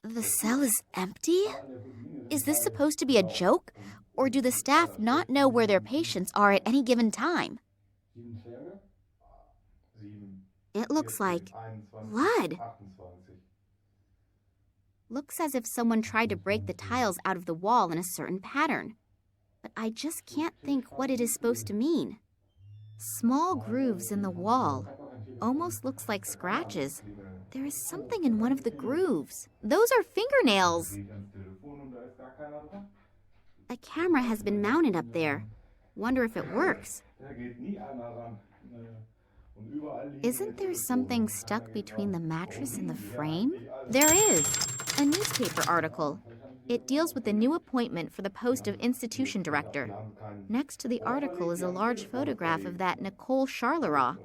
The cell is empty? Is this supposed to be a joke? Or do the staff not know where their patients are at any given time? It looks like blood. Looks as if someone tried to break the tiles out of the wall in a certain pattern. But I just can't think what it is supposed to mean. Small grooves in the wall. Almost looks like scratches. There is something in one of the grooves. Those are fingernails. A camera has been mounted up there. Wonder if it works. Isn't there something stuck between the mattress and the frame? There is. A newspaper article. It deals with the new appointment for the post of institution director. Next to the article is a large photograph of that Nicole Charleroi.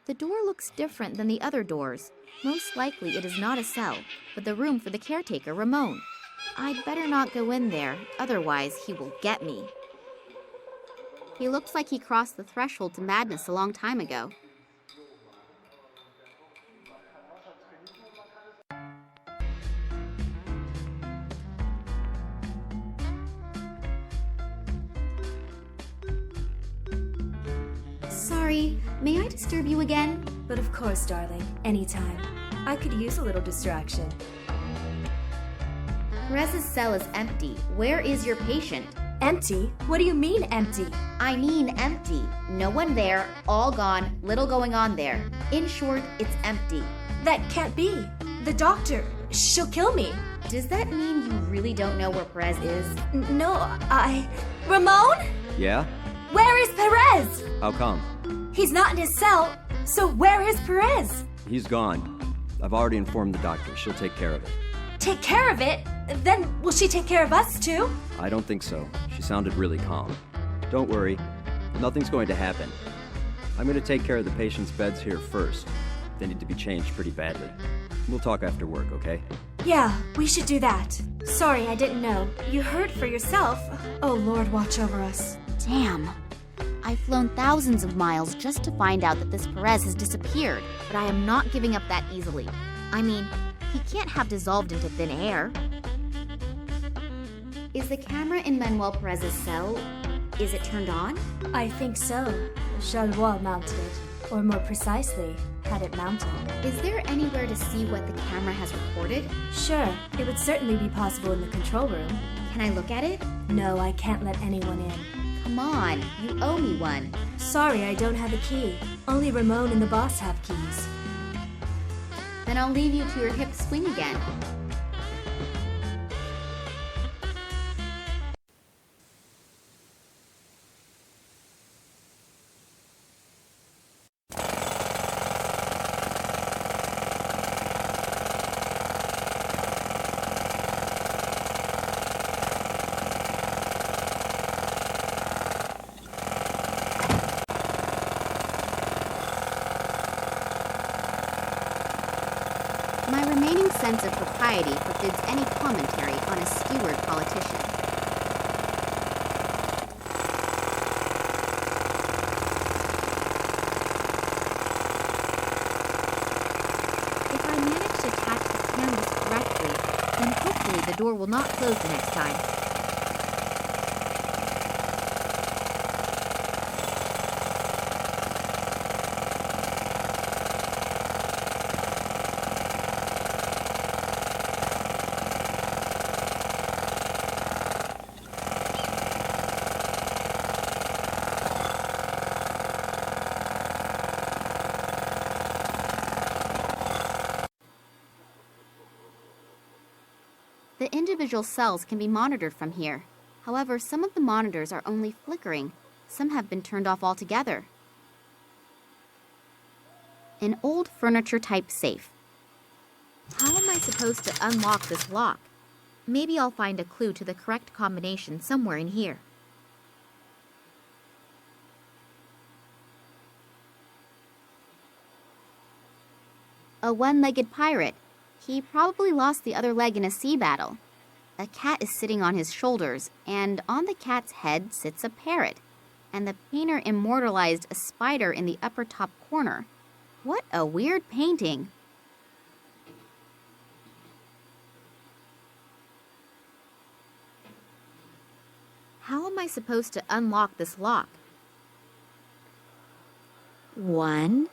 The door looks different than the other doors. Most likely it is not a cell, but the room for the caretaker, Ramon. I'd better not go in there, otherwise he will get me. He looks like he crossed the threshold to madness a long time ago. Sorry, may I disturb you again? But of course, darling, anytime. I could use a little distraction. Perez's cell is empty. Where is your patient? Empty? What do you mean, empty? I mean empty. No one there, all gone, little going on there. In short, it's empty. That can't be. The doctor, she'll kill me. Does that mean you really don't know where Perez is? No, Ramon? Yeah? Where is Perez? How come? He's not in his cell, so where is Perez? He's gone. I've already informed the doctor. She'll take care of it. Take care of it? Then will she take care of us too? I don't think so. She sounded really calm. Don't worry. Nothing's going to happen. I'm going to take care of the patient's beds here first. They need to be changed pretty badly. We'll talk after work, okay? Yeah, we should do that. Sorry, I didn't know. You heard for yourself. Oh, Lord, watch over us. Damn. I've flown thousands of miles just to find out that this Perez has disappeared, but I am not giving up that easily. I mean, he can't have dissolved into thin air. Is the camera in Manuel Perez's cell, is it turned on? I think so. Charleroi mounted it, or more precisely, had it mounted. Is there anywhere to see what the camera has recorded? Sure, it would certainly be possible in the control room. Can I look at it? No, I can't let anyone in. Come on, you owe me one. Sorry, I don't have a key. Only Ramon and the boss have keys. Then I'll leave you to your hip swing again. My remaining sense of propriety forbids any commentary on a skewered politician. If I manage to attach the canvas correctly, then hopefully the door will not close the next time. The individual cells can be monitored from here. However, some of the monitors are only flickering. Some have been turned off altogether. An old furniture-type safe. How am I supposed to unlock this lock? Maybe I'll find a clue to the correct combination somewhere in here. A one-legged pirate. He probably lost the other leg in a sea battle. A cat is sitting on his shoulders, and on the cat's head sits a parrot. And the painter immortalized a spider in the upper top corner. What a weird painting. How am I supposed to unlock this lock? 1,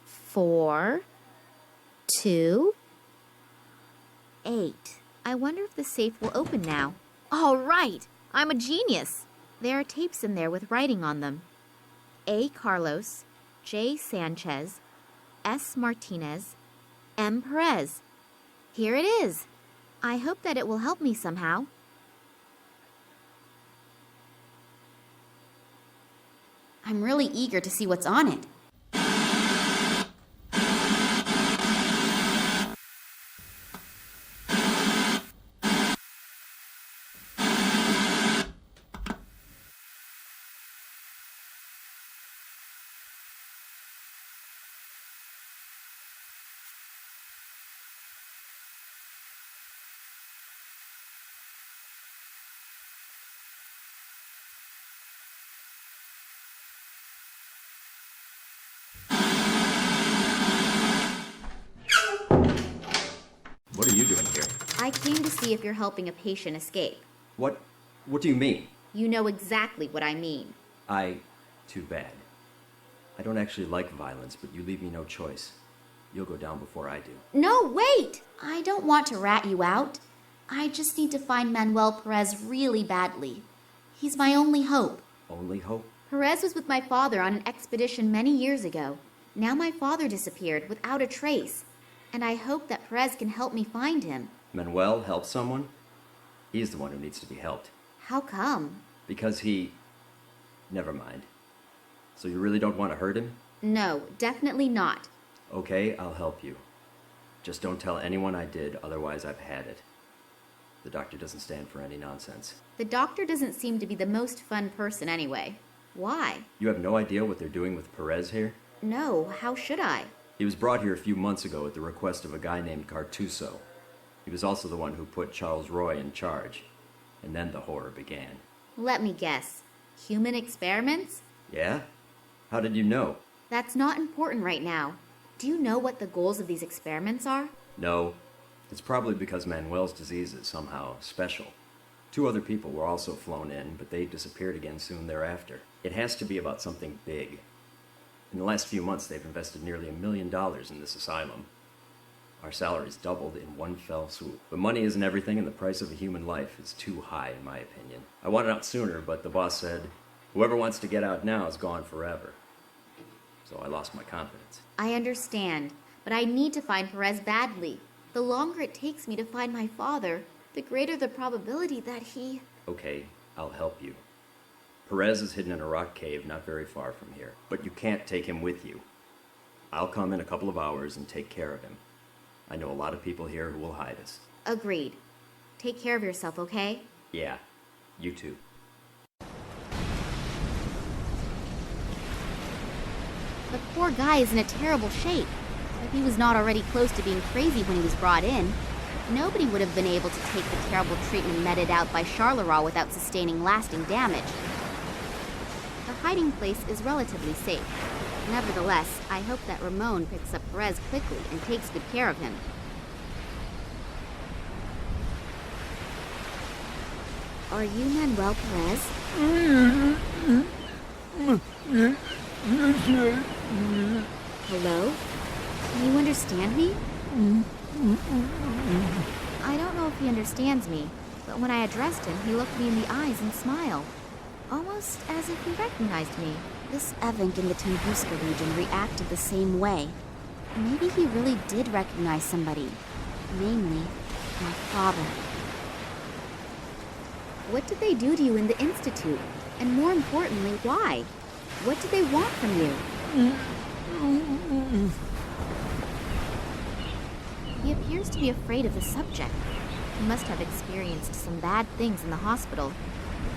4, 2, 8. I wonder if the safe will open now. All right, I'm a genius. There are tapes in there with writing on them. A. Carlos, J. Sanchez, S. Martinez, M. Perez. Here it is. I hope that it will help me somehow. I'm really eager to see what's on it. What are you doing here? I came to see if you're helping a patient escape. What do you mean? You know exactly what I mean. Too bad. I don't actually like violence, but you leave me no choice. You'll go down before I do. No, wait! I don't want to rat you out. I just need to find Manuel Perez really badly. He's my only hope. Only hope? Perez was with my father on an expedition many years ago. Now my father disappeared without a trace, and I hope that Perez can help me find him. Manuel help someone? He's the one who needs to be helped. How come? Because he... Never mind. So you really don't want to hurt him? No, definitely not. Okay, I'll help you. Just don't tell anyone I did, otherwise I've had it. The doctor doesn't stand for any nonsense. The doctor doesn't seem to be the most fun person anyway. Why? You have no idea what they're doing with Perez here? No, how should I? He was brought here a few months ago at the request of a guy named Cartuso. He was also the one who put Charles Roy in charge. And then the horror began. Let me guess. Human experiments? Yeah? How did you know? That's not important right now. Do you know what the goals of these experiments are? No. It's probably because Manuel's disease is somehow special. 2 other people were also flown in, but they disappeared again soon thereafter. It has to be about something big. In the last few months, they've invested nearly $1 million in this asylum. Our salaries doubled in one fell swoop. But money isn't everything, and the price of a human life is too high, in my opinion. I wanted out sooner, but the boss said, whoever wants to get out now is gone forever. So I lost my confidence. I understand, but I need to find Perez badly. The longer it takes me to find my father, the greater the probability that he... Okay, I'll help you. Perez is hidden in a rock cave not very far from here, but you can't take him with you. I'll come in a couple of hours and take care of him. I know a lot of people here who will hide us. Agreed. Take care of yourself, okay? Yeah, you too. The poor guy is in a terrible shape. If he was not already close to being crazy when he was brought in, nobody would have been able to take the terrible treatment meted out by Charleroi without sustaining lasting damage. The hiding place is relatively safe. Nevertheless, I hope that Ramon picks up Perez quickly and takes good care of him. Are you Manuel Perez? Hello? Can you understand me? I don't know if he understands me, but when I addressed him, he looked me in the eyes and smiled. Almost as if he recognized me. This Evank in the Tunguska region reacted the same way. Maybe he really did recognize somebody. Namely, my father. What did they do to you in the Institute? And more importantly, why? What did they want from you? He appears to be afraid of the subject. He must have experienced some bad things in the hospital.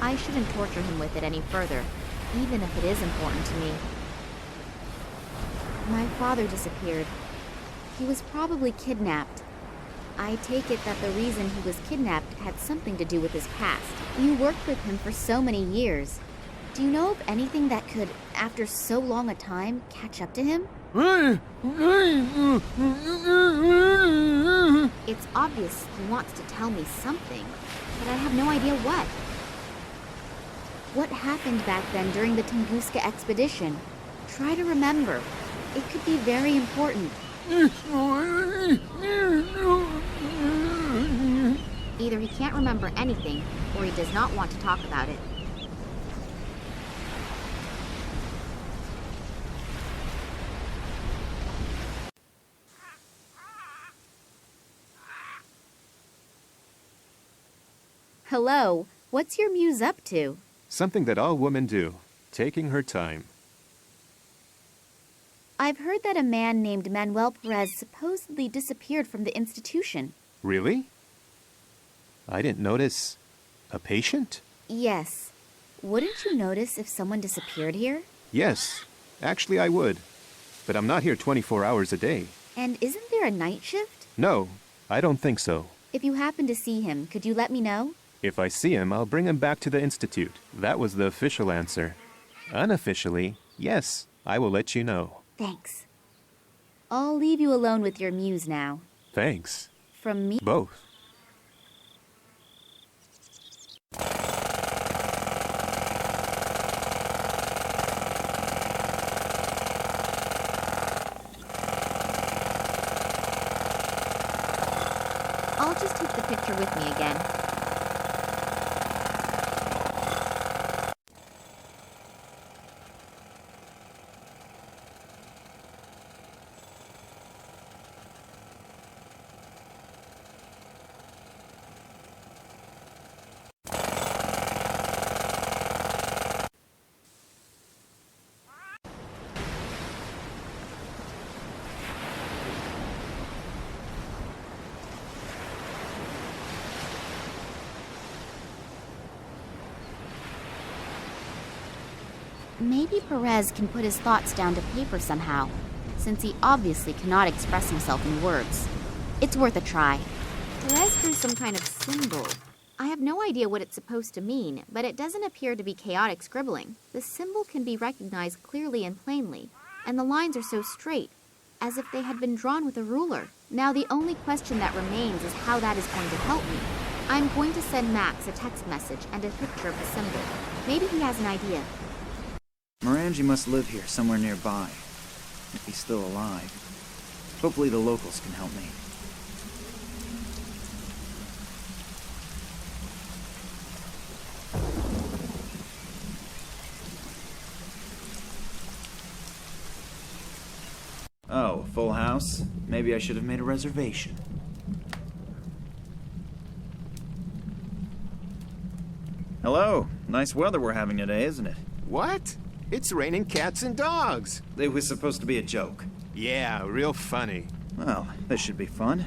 I shouldn't torture him with it any further, even if it is important to me. My father disappeared. He was probably kidnapped. I take it that the reason he was kidnapped had something to do with his past. You worked with him for so many years. Do you know of anything that could, after so long a time, catch up to him? It's obvious he wants to tell me something, but I have no idea what. What happened back then during the Tunguska expedition? Try to remember. It could be very important. Either he can't remember anything, or he does not want to talk about it. Hello, what's your muse up to? Something that all women do, taking her time. I've heard that a man named Manuel Perez supposedly disappeared from the institution. Really? I didn't notice. A patient? Yes. Wouldn't you notice if someone disappeared here? Yes, actually I would. But I'm not here 24 hours a day. And isn't there a night shift? No, I don't think so. If you happen to see him, could you let me know? If I see him, I'll bring him back to the Institute. That was the official answer. Unofficially, yes, I will let you know. Thanks. I'll leave you alone with your muse now. Thanks. From me? Both. I'll just take the picture with me again. Maybe Perez can put his thoughts down to paper somehow, since he obviously cannot express himself in words. It's worth a try. Perez drew some kind of symbol. I have no idea what it's supposed to mean, but it doesn't appear to be chaotic scribbling. The symbol can be recognized clearly and plainly, and the lines are so straight, as if they had been drawn with a ruler. Now the only question that remains is how that is going to help me. I'm going to send Max a text message and a picture of the symbol. Maybe he has an idea. Morangi must live here somewhere nearby, if he's still alive. Hopefully the locals can help me. Oh, full house? Maybe I should have made a reservation. Hello. Nice weather we're having today, isn't it? What? It's raining cats and dogs. It was supposed to be a joke. Yeah, real funny. Well, this should be fun.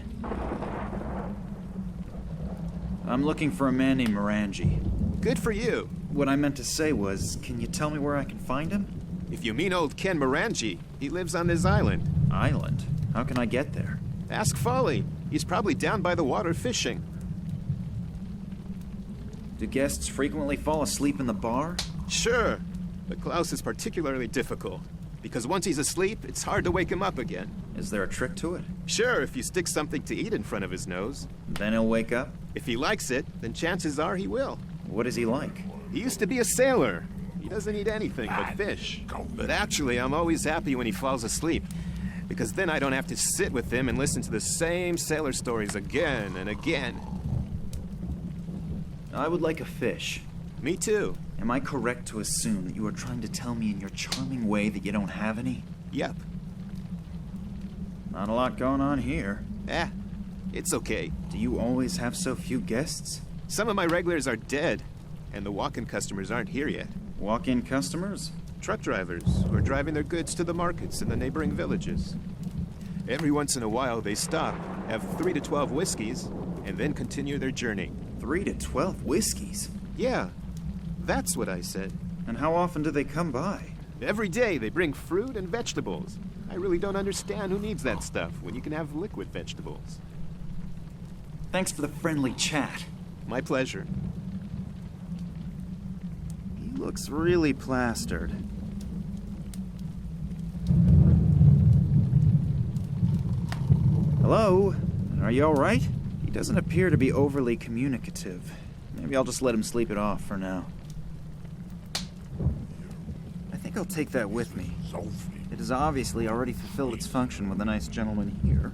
I'm looking for a man named Morangi. Good for you. What I meant to say was, can you tell me where I can find him? If you mean old Ken Morangi, he lives on this island. Island? How can I get there? Ask Folly. He's probably down by the water fishing. Do guests frequently fall asleep in the bar? Sure, but Klaus is particularly difficult. Because once he's asleep, it's hard to wake him up again. Is there a trick to it? Sure, if you stick something to eat in front of his nose. Then he'll wake up? If he likes it, then chances are he will. What is he like? He used to be a sailor. He doesn't eat anything but fish. But actually, I'm always happy when he falls asleep. Because then I don't have to sit with him and listen to the same sailor stories again and again. I would like a fish. Me too. Am I correct to assume that you are trying to tell me in your charming way that you don't have any? Yep. Not a lot going on here. It's okay. Do you always have so few guests? Some of my regulars are dead, and the walk-in customers aren't here yet. Walk-in customers? Truck drivers who are driving their goods to the markets in the neighboring villages. Every once in a while, they stop, have 3 to 12 whiskeys, and then continue their journey. 3 to 12 whiskeys? Yeah, that's what I said. And how often do they come by? Every day they bring fruit and vegetables. I really don't understand who needs that stuff when you can have liquid vegetables. Thanks for the friendly chat. My pleasure. He looks really plastered. Hello? Are you alright? He doesn't appear to be overly communicative. Maybe I'll just let him sleep it off for now. I think I'll take that with me. It has obviously already fulfilled its function with a nice gentleman here.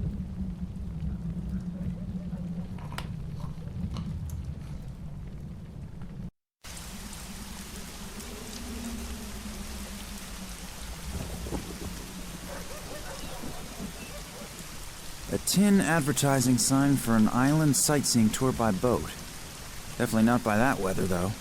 A tin advertising sign for an island sightseeing tour by boat. Definitely not by that weather, though.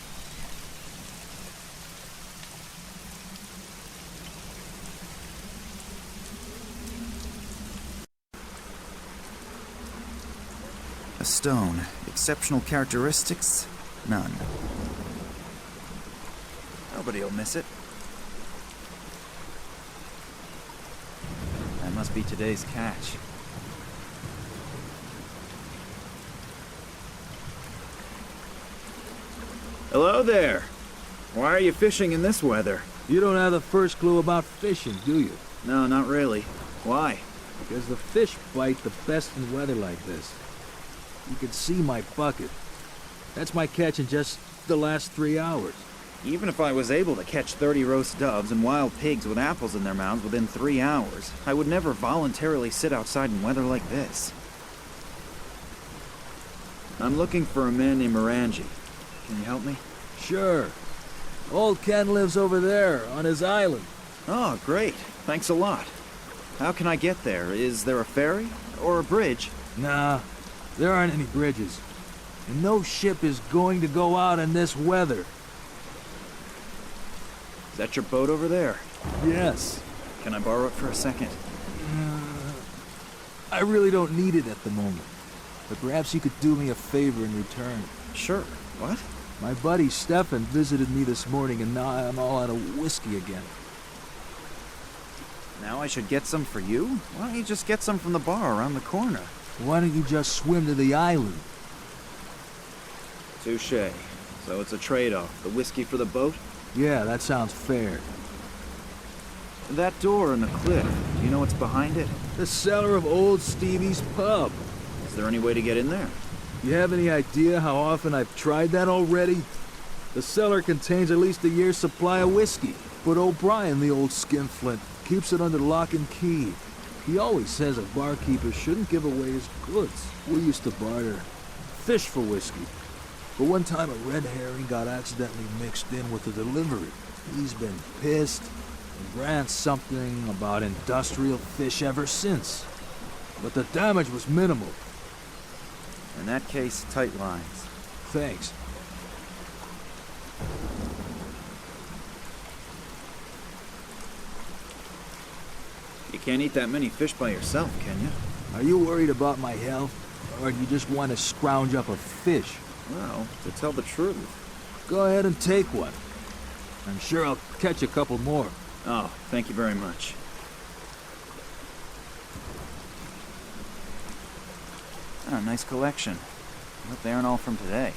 A stone. Exceptional characteristics? None. Nobody'll miss it. That must be today's catch. Hello there. Why are you fishing in this weather? You don't have the first clue about fishing, do you? No, not really. Why? Because the fish bite the best in weather like this. You can see my bucket. That's my catch in just the last 3 hours. Even if I was able to catch 30 roast doves and wild pigs with apples in their mouths within 3 hours, I would never voluntarily sit outside in weather like this. I'm looking for a man named Morangi. Can you help me? Sure. Old Ken lives over there, on his island. Oh, great. Thanks a lot. How can I get there? Is there a ferry? Or a bridge? Nah, there aren't any bridges. And no ship is going to go out in this weather. Is that your boat over there? Yes. Can I borrow it for a second? I really don't need it at the moment. But perhaps you could do me a favor in return. Sure. What? My buddy Stefan visited me this morning and now I'm all out of whiskey again. Now I should get some for you? Why don't you just get some from the bar around the corner? Why don't you just swim to the island? Touché. So it's a trade-off. The whiskey for the boat? Yeah, that sounds fair. That door in the cliff, do you know what's behind it? The cellar of old Stevie's pub. Is there any way to get in there? You have any idea how often I've tried that already? The cellar contains at least a year's supply of whiskey, but O'Brien, the old skinflint, keeps it under lock and key. He always says a barkeeper shouldn't give away his goods. We used to barter fish for whiskey, but one time a red herring got accidentally mixed in with the delivery. He's been pissed and ran something about industrial fish ever since. But the damage was minimal. In that case, tight lines. Thanks. You can't eat that many fish by yourself, can you? Are you worried about my health? Or do you just want to scrounge up a fish? Well, to tell the truth. Go ahead and take one. I'm sure I'll catch a couple more. Oh, thank you very much. Oh, nice collection. I hope they aren't all from today.